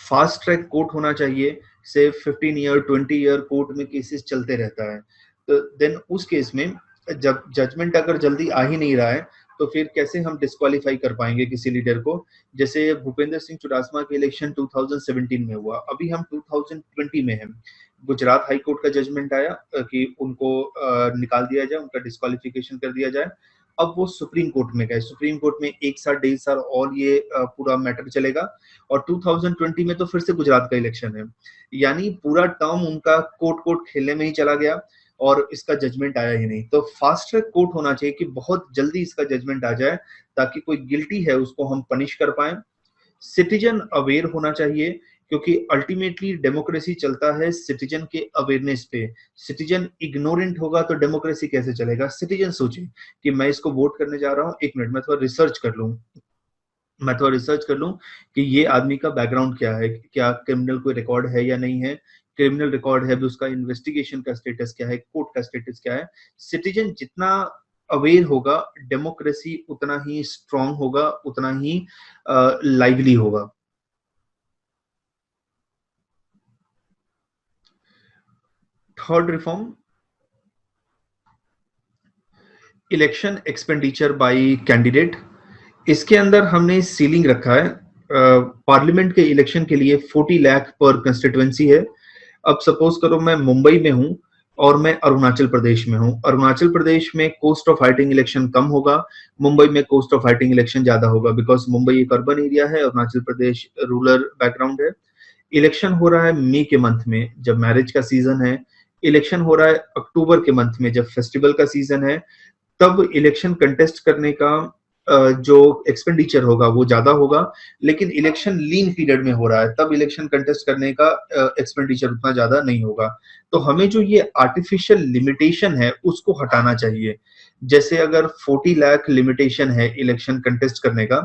फास्ट ट्रैक कोर्ट होना चाहिए, से 15 ईयर 20 ईयर कोर्ट में केसेस चलते रहता है। तो देन उस केस में जब जजमेंट अगर जल्दी आ ही नहीं रहा है, तो फिर कैसे हम डिस्क्वालीफाई कर पाएंगे किसी लीडर को? जैसे भूपेंद्र सिंह चुडासमा के इलेक्शन 2017 में हुआ, अभी हम 2020 में हैं। गुजरात हाई कोर्ट का जजमेंट आया कि उनको निकाल दिया जाए, उनका डिस्क्वालिफिकेशन कर दिया जाए। अब वो सुप्रीम कोर्ट में गए, सुप्रीम कोर्ट में 1 साल 1.5 साल और ये पूरा मैटर चलेगा, और 2020 में तो फिर से गुजरात का इलेक्शन है। यानी पूरा टर्म उनका कोर्ट कोर्ट खेलने में ही चला गया और इसका जजमेंट आया ही नहीं। तो फास्ट ट्रैक कोर्ट होना चाहिए कि बहुत जल्दी इसका जजमेंट आ जाए, ताकि कोई गिल्टी है उसको हम पनिश कर पाए। सिटीजन अवेयर होना चाहिए क्योंकि अल्टीमेटली डेमोक्रेसी चलता है सिटीजन के अवेयरनेस पे। सिटीजन इग्नोरेंट होगा तो डेमोक्रेसी कैसे चलेगा? सिटीजन सोचे कि मैं इसको वोट करने जा रहा हूँ, एक मिनट मैं थोड़ा रिसर्च कर लूँ, मैं थोड़ा रिसर्च कर लूँ कि ये आदमी का बैकग्राउंड क्या है, क्या क्रिमिनल कोई रिकॉर्ड है या नहीं है, क्रिमिनल रिकॉर्ड है भी उसका इन्वेस्टिगेशन का स्टेटस क्या है, कोर्ट का स्टेटस क्या है। सिटीजन जितना अवेयर होगा, डेमोक्रेसी उतना ही स्ट्रांग होगा, उतना ही लाइवली होगा। Third reform, election expenditure bye candidate. इसके अंदर हमने सीलिंग रखा है, पार्लियामेंट के इलेक्शन के लिए 40 लाख पर कंस्टिट्यूएंसी है। अब सपोज करो मैं मुंबई में हूँ और मैं अरुणाचल प्रदेश में हूँ। अरुणाचल प्रदेश में कॉस्ट ऑफ फाइटिंग इलेक्शन कम होगा, मुंबई में कॉस्ट ऑफ फाइटिंग इलेक्शन ज्यादा होगा, बिकॉज मुंबई एक अर्बन एरिया है, अरुणाचल प्रदेश रूरल बैकग्राउंड है। इलेक्शन हो रहा है मई के मंथ में जब मैरिज का सीजन है, इलेक्शन हो रहा है अक्टूबर के मंथ में जब फेस्टिवल का सीजन है। तब इलेक्शन कंटेस्ट करने का जो एक्सपेंडिचर होगा वो ज्यादा होगा, लेकिन इलेक्शन लीन पीरियड में हो रहा है तब इलेक्शन कंटेस्ट करने का एक्सपेंडिचर उतना ज्यादा नहीं होगा। तो हमें जो ये आर्टिफिशियल लिमिटेशन है उसको हटाना चाहिए। जैसे अगर 40 लाख लिमिटेशन है इलेक्शन कंटेस्ट करने का,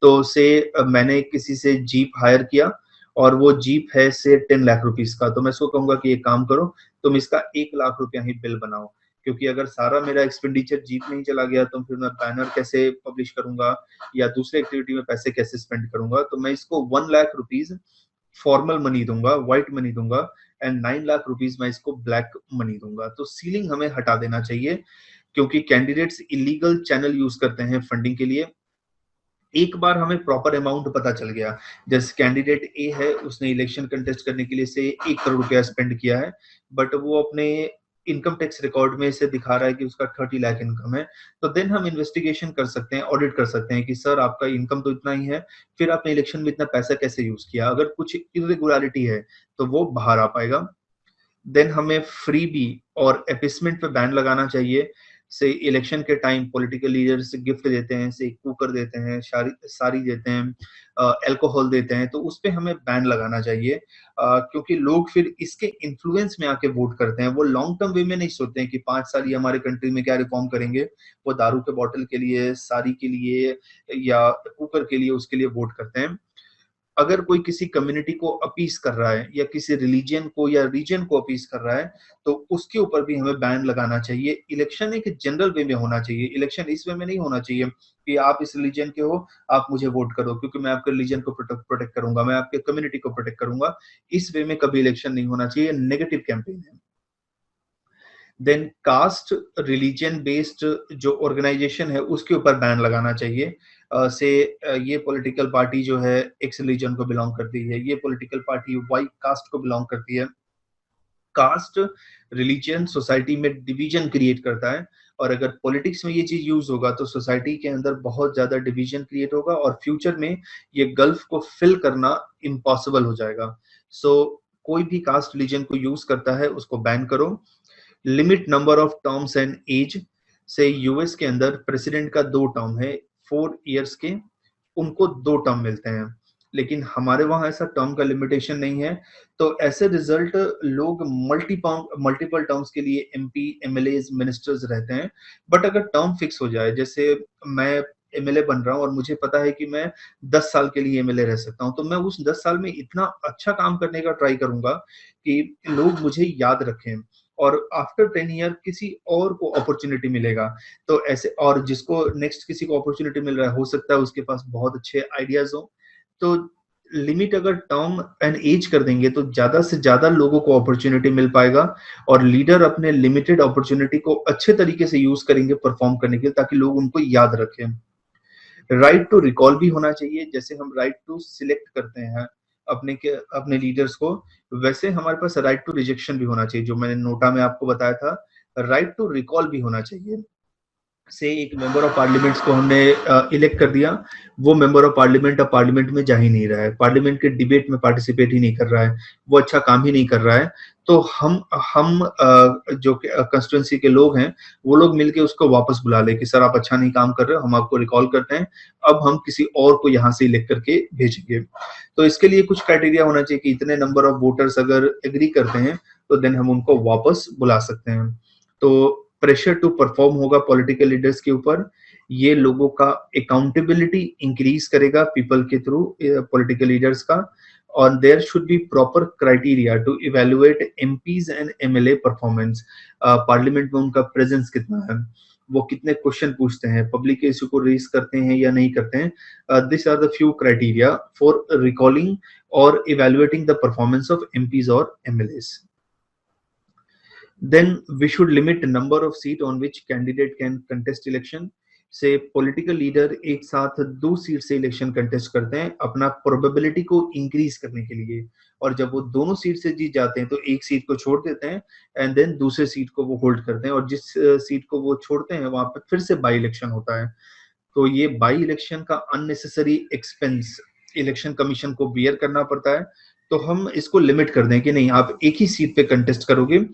तो से मैंने किसी से जीप हायर किया और वो जीप है से 10 लाख रुपीस का, तो मैं इसको कहूंगा कि एक काम करो, तुम इसका 1 लाख रुपया ही बिल बनाओ। क्योंकि अगर सारा मेरा एक्सपेंडिचर जीप में ही चला गया तो फिर मैं बैनर कैसे पब्लिश करूंगा या दूसरे एक्टिविटी में पैसे कैसे स्पेंड करूंगा। तो मैं इसको 1 लाख रुपीज फॉर्मल मनी दूंगा, व्हाइट मनी दूंगा, एंड 9 लाख रुपीज मैं इसको ब्लैक मनी दूंगा। तो सीलिंग हमें हटा देना चाहिए, क्योंकि कैंडिडेट्स इलीगल चैनल यूज करते हैं फंडिंग के लिए। एक बार हमें प्रॉपर अमाउंट पता चल गया, जैसे कैंडिडेट ए है, उसने इलेक्शन कंटेस्ट करने के लिए से 1 करोड़ रुपया स्पेंड किया है, बट वो अपने इनकम टैक्स रिकॉर्ड में से दिखा रहा है कि उसका 30 लाख इनकम है। तो देन हम इन्वेस्टिगेशन कर सकते हैं, ऑडिट कर सकते हैं कि सर आपका इनकम तो इतना ही है, फिर आपने इलेक्शन में इतना पैसा कैसे यूज किया। अगर कुछ इरेगुलरिटी है तो वो बाहर आ पाएगा। देन हमें फ्री बी और एपिसमेंट पे बैन लगाना चाहिए। से इलेक्शन के टाइम पॉलिटिकल लीडर्स गिफ्ट देते हैं, से कुकर देते हैं, सारी देते हैं, अल्कोहल देते हैं, तो उस पे हमें बैन लगाना चाहिए। क्योंकि लोग फिर इसके इन्फ्लुएंस में आके वोट करते हैं, वो लॉन्ग टर्म वे में नहीं सोचते हैं कि 5 साल ये हमारे कंट्री में क्या रिफॉर्म करेंगे। वो दारू के बॉटल के लिए, साड़ी के लिए या कुकर के लिए, उसके लिए वोट करते हैं। अगर कोई किसी कम्युनिटी को अपीस कर रहा है या किसी रिलीजन को या रीजन को अपीस कर रहा है, तो उसके ऊपर भी हमें बैन लगाना चाहिए। इलेक्शन एक जनरल वे में होना चाहिए, इलेक्शन इस वे में नहीं होना चाहिए कि आप इस रिलीजन के हो, आप मुझे वोट करो क्योंकि मैं आपके रिलीजन को प्रोटेक्ट करूंगा, मैं आपके कम्युनिटी को प्रोटेक्ट करूंगा। इस वे में कभी इलेक्शन नहीं होना चाहिए, नेगेटिव कैंपेन है। देन कास्ट रिलीजन बेस्ड जो ऑर्गेनाइजेशन है उसके ऊपर बैन लगाना चाहिए। ये पॉलिटिकल पार्टी जो है एक्स रिलीजन को बिलोंग करती है, ये पॉलिटिकल पार्टी वाई कास्ट को बिलोंग करती है। कास्ट रिलीजन सोसाइटी में डिवीजन क्रिएट करता है, और अगर पॉलिटिक्स में ये चीज यूज होगा तो सोसाइटी के अंदर बहुत ज्यादा डिवीजन क्रिएट होगा और फ्यूचर में ये गल्फ को फिल करना इम्पॉसिबल हो जाएगा। सो कोई भी कास्ट रिलीजन को यूज करता है उसको बैन करो। Limit number of terms and age. Say US के अंदर प्रेसिडेंट का 2 टर्म है, 4 इयर्स के, उनको 2 टर्म मिलते हैं, लेकिन हमारे वहां ऐसा टर्म का लिमिटेशन नहीं है। तो ऐसे रिजल्ट लोग मल्टीपल टर्म्स के लिए एमपी एमएलए मिनिस्टर्स रहते हैं। बट अगर टर्म फिक्स हो जाए, जैसे मैं एमएलए बन रहा हूँ और मुझे पता है कि मैं 10 साल के लिए एमएलए रह सकता हूँ, तो मैं उस 10 साल में इतना अच्छा काम करने का ट्राई करूंगा कि लोग मुझे याद रखें, और आफ्टर 10 ईयर किसी और को अपॉर्चुनिटी मिलेगा। तो ऐसे, और जिसको नेक्स्ट किसी को अपॉर्चुनिटी मिल रहा है, हो सकता है उसके पास बहुत अच्छे आइडियाज हो। तो लिमिट अगर टर्म एंड एज कर देंगे तो ज्यादा से ज्यादा लोगों को अपॉर्चुनिटी मिल पाएगा, और लीडर अपने लिमिटेड अपॉर्चुनिटी को अच्छे तरीके से यूज करेंगे परफॉर्म करने के लिए, ताकि लोग उनको याद रखें। राइट टू रिकॉल भी होना चाहिए, जैसे हम राइट टू सिलेक्ट करते हैं अपने लीडर्स को, वैसे हमारे पास राइट टू रिजेक्शन भी होना चाहिए, जो मैंने नोटा में आपको बताया था। राइट टू रिकॉल भी होना चाहिए। से एक मेंबर ऑफ पार्लियामेंट को हमने इलेक्ट कर दिया, वो मेंबर ऑफ पार्लियामेंट अब पार्लियामेंट में जा ही नहीं रहा है, पार्लियामेंट के डिबेट में पार्टिसिपेट ही नहीं कर रहा है, वो अच्छा काम ही नहीं कर रहा है, तो हम जो कंस्टिट्यूंसी के लोग हैं, वो लोग मिलके उसको वापस बुला ले कि सर आप अच्छा नहीं काम कर रहे हो, हम आपको रिकॉल करते हैं, अब हम किसी और को यहाँ से इलेक्ट करके भेजेंगे। तो इसके लिए कुछ क्राइटेरिया होना चाहिए कि इतने नंबर ऑफ वोटर्स अगर एग्री करते हैं तो देन हम उनको वापस बुला सकते हैं। तो प्रेशर टू परफॉर्म होगा पॉलिटिकल लीडर्स के ऊपर, ये लोगों का अकाउंटेबिलिटी इंक्रीज करेगा पीपल के थ्रू, पॉलिटिकल लीडर्स का। और there should be proper criteria to evaluate MPs and MLA performance, parliament में उनका प्रेजेंस कितना है, वो कितने क्वेश्चन पूछते हैं, पब्लिक के इशू को रेज करते हैं या नहीं करते हैं। This are the few criteria for recalling और evaluating the performance of MPs और MLAs. Then we should limit the number of seat on which candidate can contest election. से पॉलिटिकल लीडर एक साथ 2 सीट से इलेक्शन कंटेस्ट करते हैं अपना probability को इंक्रीज करने के लिए, और जब वो दोनों सीट से जीत जाते हैं तो एक सीट को छोड़ देते हैं एंड देन दूसरे सीट को वो होल्ड करते हैं, और जिस सीट को वो छोड़ते हैं वहां पर फिर से बाई इलेक्शन होता है। तो ये बाई इलेक्शन का अननेसेसरी एक्सपेंस इलेक्शन कमीशन को बियर करना पड़ता है। तो हम इसको लिमिट कर दें कि नहीं, आप एक ही सीट पे कंटेस्ट करोगे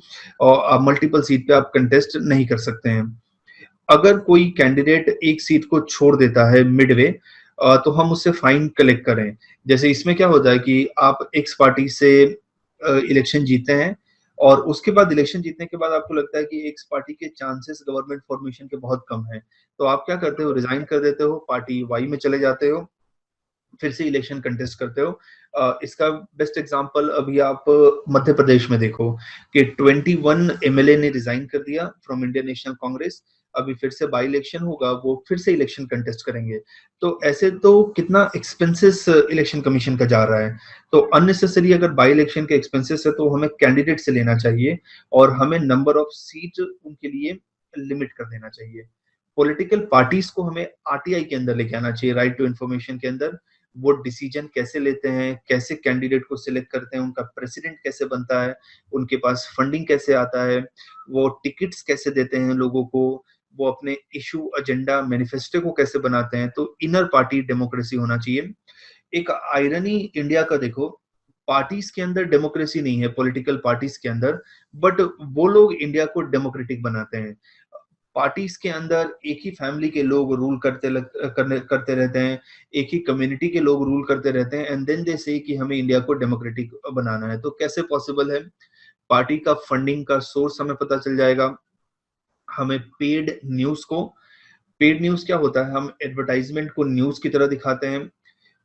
और मल्टीपल सीट पे आप कंटेस्ट नहीं कर सकते हैं। अगर कोई कैंडिडेट एक सीट को छोड़ देता है मिडवे, तो हम उससे फाइन कलेक्ट करें। जैसे इसमें क्या होता है कि आप एक्स पार्टी से इलेक्शन जीते हैं और उसके बाद इलेक्शन जीतने के बाद आपको लगता है कि एक्स पार्टी के चांसेस गवर्नमेंट फॉर्मेशन के बहुत कम है, तो आप क्या करते हो, रिजाइन कर देते हो, पार्टी वाई में चले जाते हो, फिर से इलेक्शन कंटेस्ट करते हो। इसका बेस्ट एग्जांपल अभी आप मध्य प्रदेश में देखो कि 21 एमएलए ने रिजाइन कर दिया फ्रॉम इंडियन नेशनल कांग्रेस, अभी फिर से बाई इलेक्शन होगा, वो फिर से इलेक्शन कंटेस्ट करेंगे। तो ऐसे तो कितना एक्सपेंसेस इलेक्शन कमीशन का जा रहा है। तो अननेसेसरी अगर बाई इलेक्शन के एक्सपेंसेस है तो हमें कैंडिडेट से लेना चाहिए और हमें नंबर ऑफ सीट उनके लिए लिमिट कर देना चाहिए। पॉलिटिकल पार्टीज को हमें आरटीआई के अंदर लेके आना चाहिए, राइट टू इन्फॉर्मेशन के अंदर। वो डिसीजन कैसे लेते हैं, कैसे कैंडिडेट को सिलेक्ट करते हैं, उनका प्रेसिडेंट कैसे बनता है, उनके पास फंडिंग कैसे आता है, वो टिकट्स कैसे देते हैं लोगों को, वो अपने इशू एजेंडा मैनिफेस्टो को कैसे बनाते हैं। तो इनर पार्टी डेमोक्रेसी होना चाहिए। एक आयरनी इंडिया का देखो, पार्टीज के अंदर डेमोक्रेसी नहीं है, पॉलिटिकल पार्टीज के अंदर, बट वो लोग इंडिया को डेमोक्रेटिक बनाते हैं। पार्टीज के अंदर एक ही फैमिली के लोग रूल करते रहते हैं, एक ही कम्युनिटी के लोग रूल करते रहते हैं, एंड देन दे से कि हमें इंडिया को डेमोक्रेटिक बनाना है। तो कैसे पॉसिबल है? पार्टी का फंडिंग का सोर्स हमें पता चल जाएगा, हमें पेड न्यूज क्या होता है, हम एडवर्टाइजमेंट को न्यूज की तरह दिखाते हैं,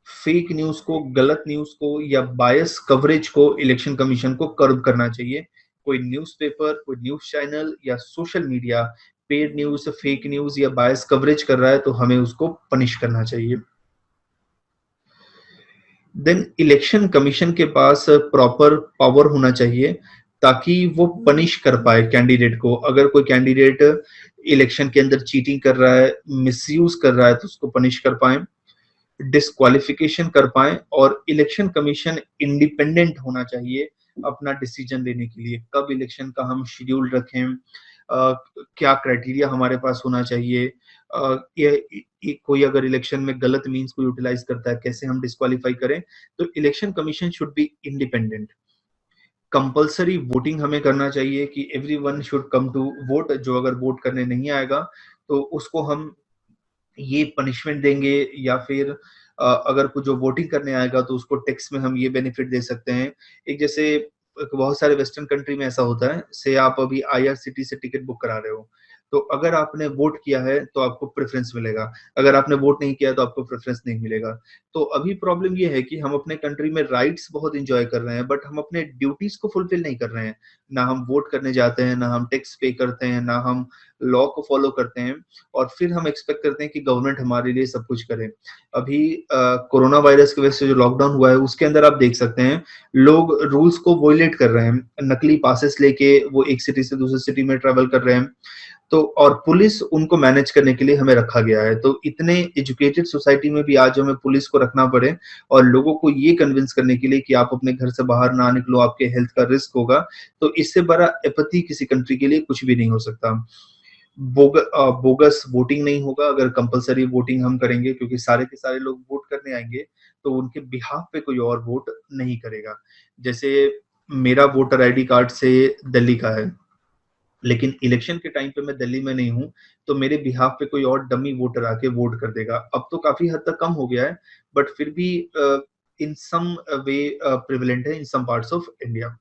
फेक न्यूज को, गलत न्यूज को या बायस कवरेज को इलेक्शन कमीशन को कर्ब करना चाहिए। कोई न्यूज़पेपर, कोई न्यूज चैनल या social media paid news, fake news या बायस कवरेज कर रहा है तो हमें उसको पनिश करना चाहिए। देन इलेक्शन कमीशन के पास प्रॉपर पावर होना चाहिए ताकि वो पनिश कर पाए कैंडिडेट को। अगर कोई कैंडिडेट इलेक्शन के अंदर चीटिंग कर रहा है, मिसयूज कर रहा है, तो उसको पनिश कर पाए, डिस्क्वालिफिकेशन कर पाए। और इलेक्शन कमीशन इंडिपेंडेंट होना चाहिए अपना डिसीजन लेने के लिए, कब इलेक्शन का हम शेड्यूल रखें, क्या क्राइटेरिया हमारे पास होना चाहिए, कोई अगर इलेक्शन में गलत मीन्स को यूटिलाइज करता है कैसे हम डिस्क्वालीफाई करें। तो election commission should be independent. Compulsory voting हमें करना चाहिए कि everyone should come to vote, जो अगर वोट करने नहीं आएगा तो उसको हम ये पनिशमेंट देंगे, या फिर अगर कुछ जो वोटिंग करने आएगा तो उसको टैक्स में हम ये बेनिफिट दे सकते हैं। एक जैसे बहुत सारे वेस्टर्न कंट्री में ऐसा होता है, से आप अभी आईआरसीटी से टिकट बुक करा रहे हो, तो अगर आपने वोट किया है तो आपको प्रेफरेंस मिलेगा, अगर आपने वोट नहीं किया तो आपको प्रेफरेंस नहीं मिलेगा। तो अभी प्रॉब्लम ये है कि हम अपने कंट्री में राइट्स बहुत इंजॉय कर रहे हैं बट हम अपने ड्यूटीज को फुलफिल नहीं कर रहे हैं। ना हम वोट करने जाते हैं, ना हम टैक्स पे करते हैं, ना हम लॉ को फॉलो करते हैं, और फिर हम एक्सपेक्ट करते हैं कि गवर्नमेंट हमारे लिए सब कुछ करे। अभी कोरोना वायरस की वजह से जो लॉकडाउन हुआ है उसके अंदर आप देख सकते हैं लोग रूल्स को वोलेट कर रहे हैं, नकली पासेस लेके वो एक सिटी से दूसरे सिटी में ट्रेवल कर रहे हैं। तो और पुलिस उनको मैनेज करने के लिए हमें रखा गया है। तो इतने एजुकेटेड सोसाइटी में भी आज हमें पुलिस को रखना पड़े और लोगों को ये कन्विंस करने के लिए कि आप अपने घर से बाहर ना निकलो, आपके हेल्थ का रिस्क होगा, तो इससे बड़ा एपैथी किसी कंट्री के लिए कुछ भी नहीं हो सकता। बोगस वोटिंग नहीं होगा अगर कंपलसरी वोटिंग हम करेंगे, क्योंकि सारे के सारे लोग वोट करने आएंगे तो उनके बिहाफ पे कोई और वोट नहीं करेगा। जैसे मेरा वोटर आईडी कार्ड से दिल्ली का है, लेकिन इलेक्शन के टाइम पे मैं दिल्ली में नहीं हूँ, तो मेरे बिहाफ पे कोई और डमी वोटर आके वोट कर देगा। अब तो काफी हद तक कम हो गया है, बट फिर भी इन सम वे प्रिवेलेंट है इन सम पार्ट्स ऑफ इंडिया।